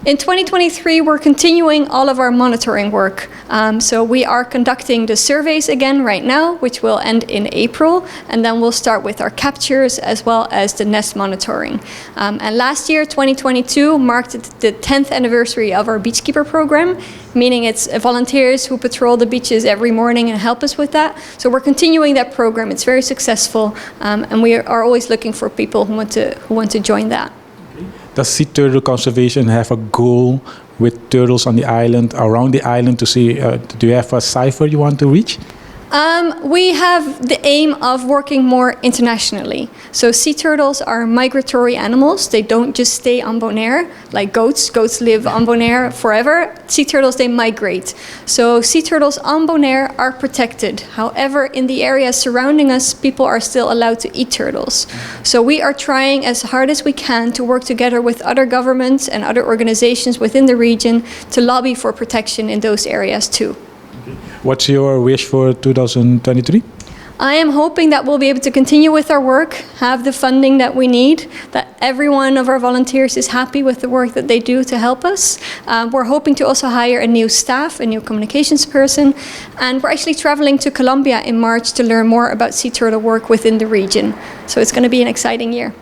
In 2023, we're continuing all of our monitoring work. So we are conducting the surveys again right now, which will end in April, and then we'll start with our captures as well as the nest monitoring. And last year, 2022, marked the 10th anniversary of our beachkeeper program, meaning it's volunteers who patrol the beaches every morning and help us with that. So we're continuing that program. It's very successful, and we are always looking for people who want to join that. Does Seaturtle Conservation have a goal with turtles on the island, around the island, to see, do you have a cipher you want to reach? We have the aim of working more internationally. So sea turtles are migratory animals. They don't just stay on Bonaire like goats. Goats live on Bonaire forever. Sea turtles, they migrate. So sea turtles on Bonaire are protected. However, in the areas surrounding us, people are still allowed to eat turtles. So we are trying as hard as we can to work together with other governments and other organizations within the region to lobby for protection in those areas too. What's your wish for 2023? I am hoping that we'll be able to continue with our work, have the funding that we need, that every one of our volunteers is happy with the work that they do to help us. We're hoping to also hire a new staff, a new communications person, and we're actually traveling to Colombia in March to learn more about sea turtle work within the region. So it's going to be an exciting year.